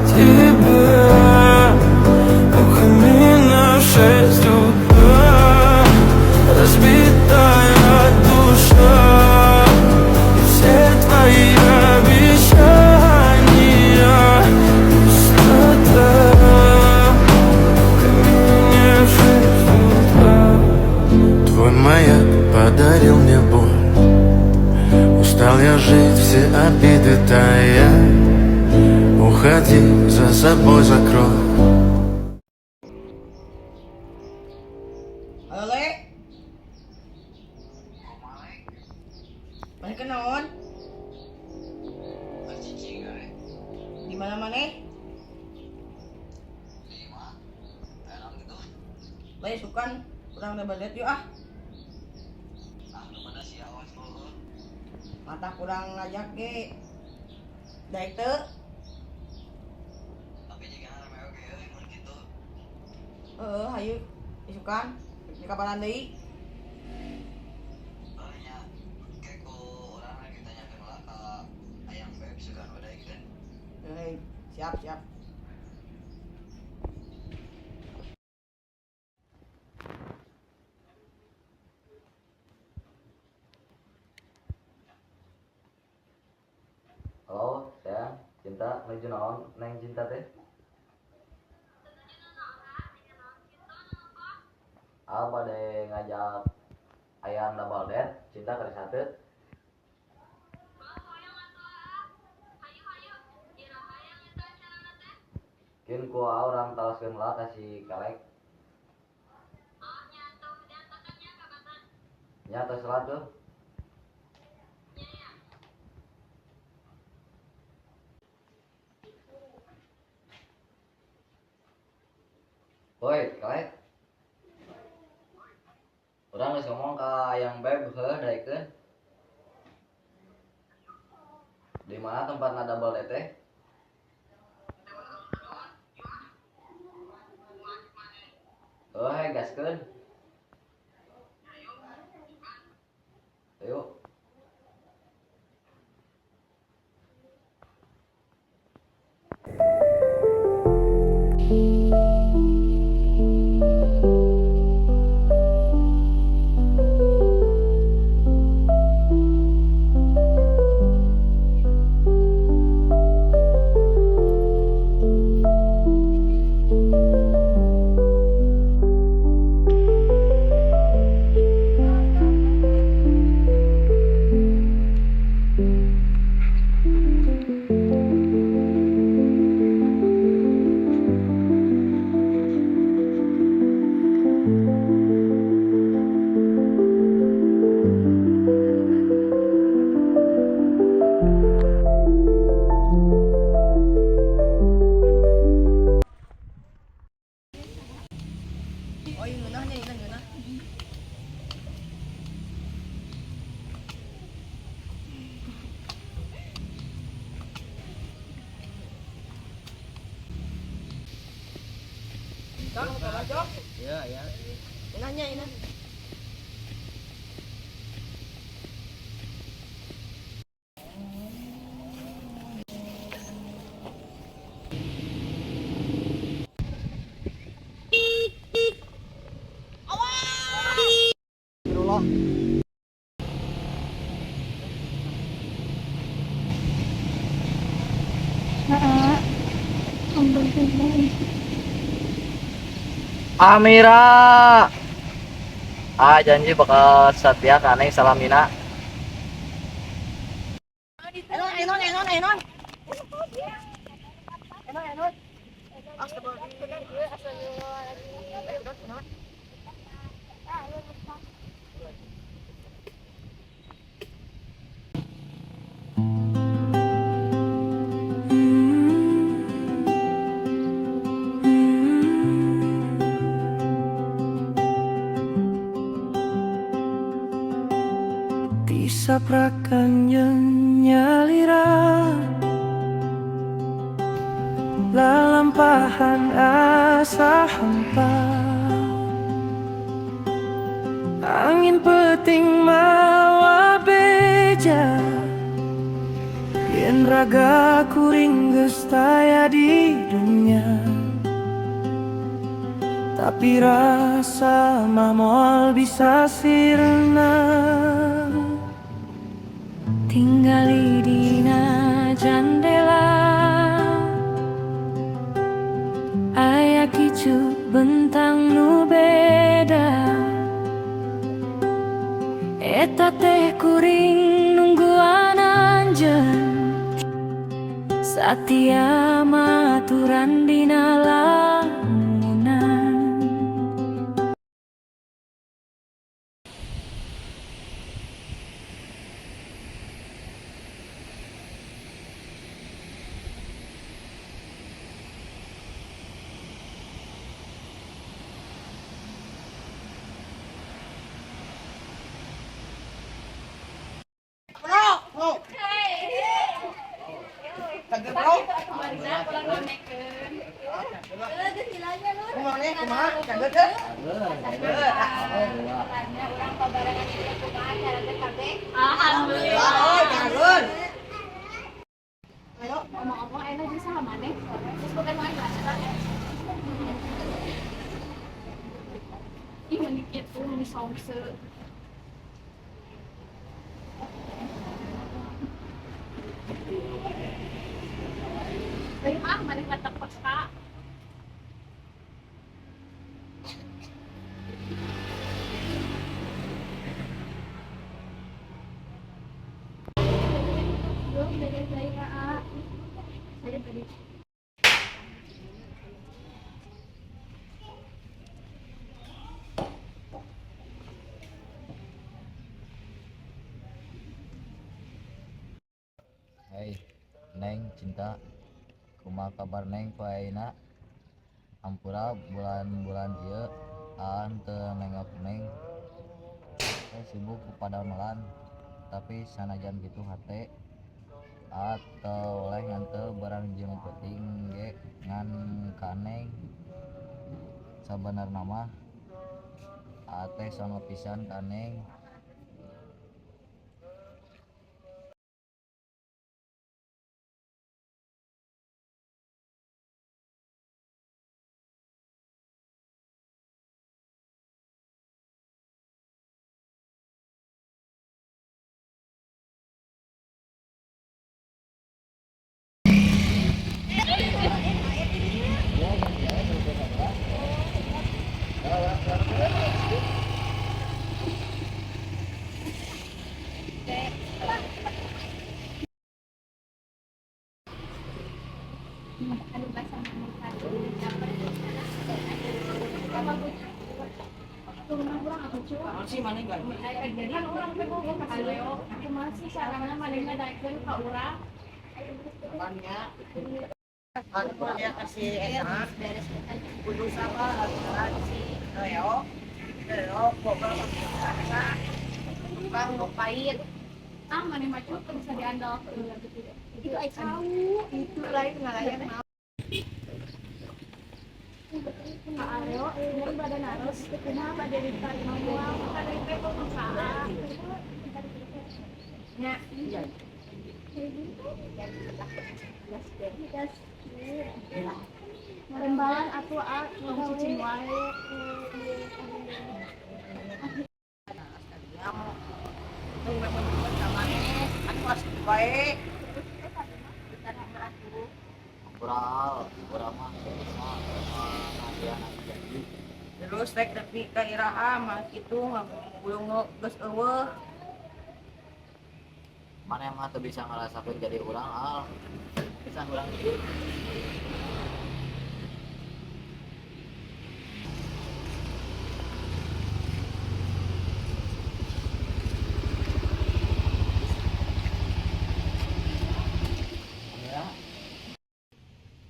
тебя. Ухами на 6 утра. Разбитая душа и все твои обещания. Пустота. Ухами на 6 утра. Твой маяк подарил мне боль. Устал я жить, все обиды тая. Уходи, за собой закрой. Halo, Le. Mana kenaon? Di mana mana? Le, sukan kurang debat yuk ah. Mata kurang ngajak ge. Daek teu. Hayu isukan di kabaran deui. Siap siap. Halo, sayang, cinta, menuju naon, neng cinta teh? Apa deh ngajak ayang double date, cinta kali satu. Mungkin ku orang talaskeun lah kasih kelek. Nyata selat tuh. Woi, kelek. Urang geus ngomong ka ayang beb heuh daekeun. Di mana tempatna double date teh? Gaskeun. Ayo. Oh, yung ngeunah nya, ieu ngeunah. Kang, coba jok. Iya, iya. Ngeunahnya ini. Amira. Janji bakal setia ka neng salamina. Enon. Enon. Disaprakan nyalira lalampahan asa hampa. Angin peting mawa beja yen Yen ragaku ringges taya di dunia, tapi rasa mamol bisa sirna. Tinggali dina jandela, aya kicu bentang nu beda. Eta teh kuring nungguan anjeun, satia maturan dina lamunan. Bro, bro. Kagak bro. Kumaha kumaha kagak teh? Alhamdulillah. Oh, kagak. Ayo, Ngomong-ngomong enak bisa sama nih. Terus bukan main lah. Ih, menikit tuh ini somse. Mana kata peka. Belum dari saya. Saya tadi. Hei, Neng cinta, kumaha kabar Neng poeina? Ampura bulan-bulan ieu aan teu nengok Neng. Sibuk ku padamelan, tapi sanajan kitu hate atau oleh nganteu barang jeung penting ge ngan ka Neng. Sabenerna mah teh sama pisan ka Neng. Aduh, bahasa Indonesia. Turun kurang aku cuy. masih mana enggak? Jadi orang pengen kasih Leo. Aku masih caranya malingnya daikeun ka urang. Bannya. Dia kasih enak. Kudu sabar, kasih Leo. Leo pokoknya Bang nu pahit. Ah, mana maju bisa diandalkeun gitu. Itu ai tahu, itu lain ngalayan mau. Kak Aryo, ini badan harus kenapa dari tadi manual ada itu perusahaan. Nya, iya. Rembalan atuh cicing wae. Baik. Kurang mah jadi Terus rek tapi kairaha mah kitu belum geus eueuh. mana mah teu bisa ngarasakeun jadi urang al bisa urang ieu.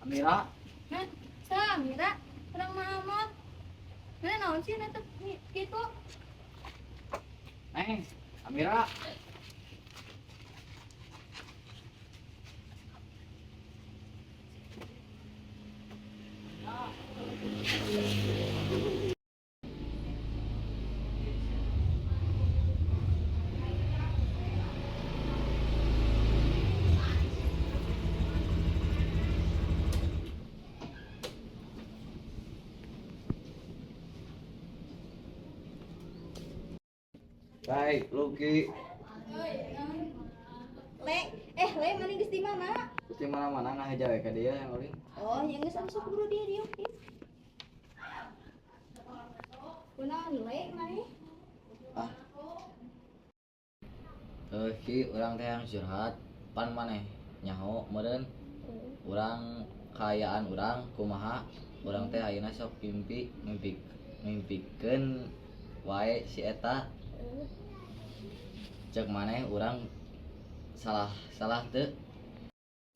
Amira, Hah? Sa Mira, kurang Muhammad. Mana naon sih eta kitu? Amira. Baik, Luki. Le, mana geus di mana? Di mana-mana ngaheja we ka dia yang ulin. Oh, yang geus asup buru dia diuk. Kunaon le mana? Ah. Ki urang teh yang curhat pan maneh nyaho meureun. Urang kaayaan urang kumaha? Urang teh ayeuna sok mimpikeun wae si eta. Cek maneh urang salah teu.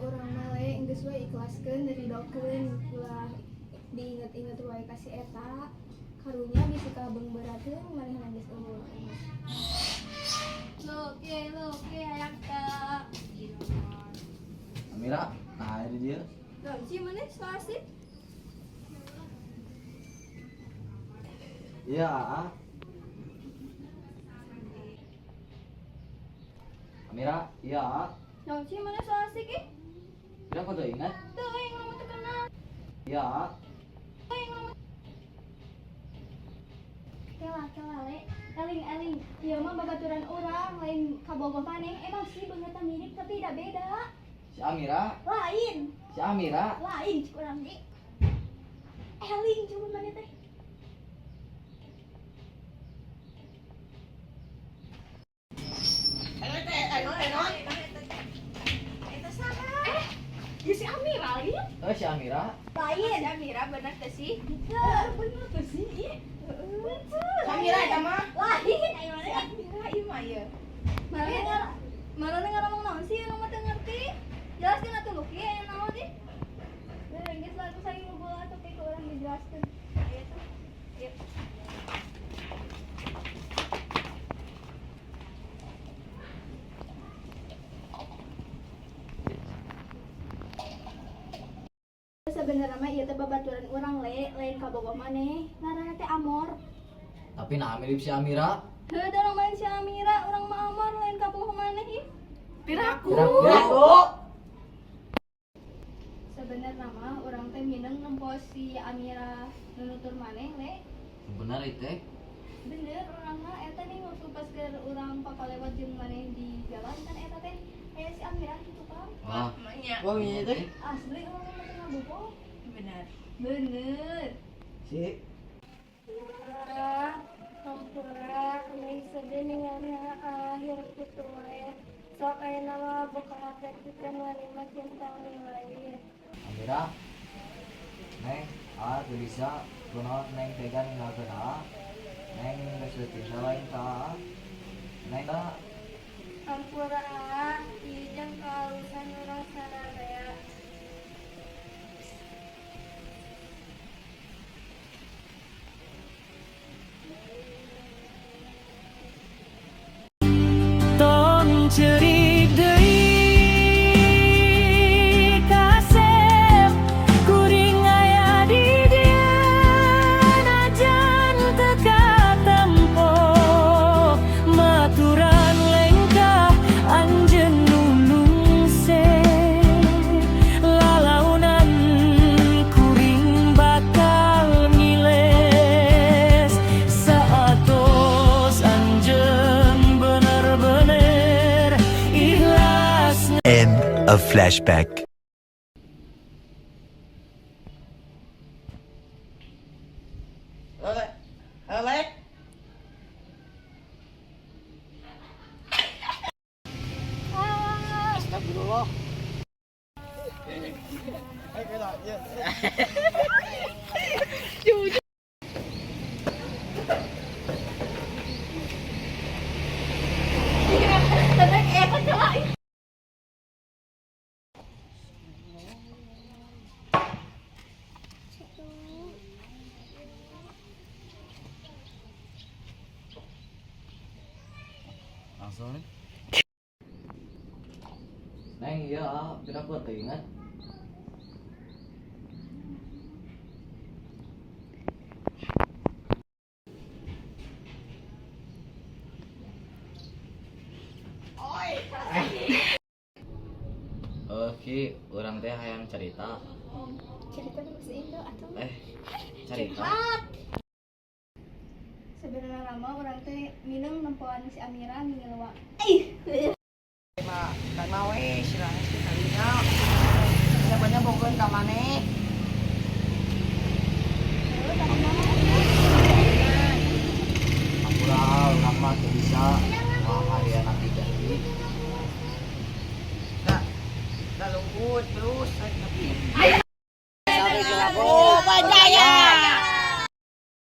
Urang mah le geus we ikhlaskeun dari dokeun ulah diinget-inget wae ka si eta. Karunya bisa kabeng berateun manehna geus eueuh. Loke hayang ka. Amira, nah di dia. Gauci mana selasih? Iya, Amira, iya. Gauci mana selasih ki? Kira kau tuh ingat? Tuh yang lama terkenal. Iya. Kela le. Eling. Ieu mah babaturan urang lain kabogoh maneh. Emang sih beungeutna mirip tapi da beda. Si Amira. Lain cik urang ge. Eling coba maneh teh. Ya si Amira lagi. Si Amira. Lain. Si Amira bener teh sih? Bener tuh sih. Amira eta mah. Lain. Ayo Si Amira ieu mah ye. Malah ngomong naon sih anu mah teu ngerti. Jelaskeun atuh Luki aya naon sih? Geus lagu saing ngobrol atuh ke urang dijelaskeun. Aya tuh. Ieu. Sebenarnya mah ieu teh babaturan urang le, lain kabogoh maneh. Ngaranna teh Amor. Tapi nah mirip si Amira. Heuh, da main si Amira, urang mah Amor lain kabogoh maneh ih. Piraku. Sebenarnya mah urang teh mineng nempos si Amira nunutur maneh le. Benar itu. Bener, urang mah eta nih waktu pas ke urang papalewat jeung maneh di jalan kan eta teh aya si Amira kitu kan. Wah. Namanya. Wah, ini teh. Asli urang mah teh ngabogoh. Bener. Bener. Si Hampura, neng sedih ningalnya akhir kutu wae. Sok ayeuna mah buka afektikeun wanita cinta lain. Amira. Neng, tuh bisa kunaon neng tega ninggalkeun Neng geus cinta lain ka Neng da. Hampura, ieu jeung kahalusan urang sararea. Tong cerik deui kasep kuring aya di dieu najan teu katempo maturan lengkah anjeun nulung se lalaunan kuring bakal ngiles saatos anjeun bener-bener ikhlas. End of flashback. Oleh. Astagfirullah. Langsung nih. Neng, iya, kira aku teu ingat. Ki, urang teh hayang cerita. Cerita bahasa Indo atuh. Cerita. sebenarnya lama orang teh minum nempoan si Amira ngingewa. Kan mau sirah sih kalinya. Siapanya bokeun ka maneh? Ampura urang mah teu bisa moal aya nanti janji. Da lungkut terus tapi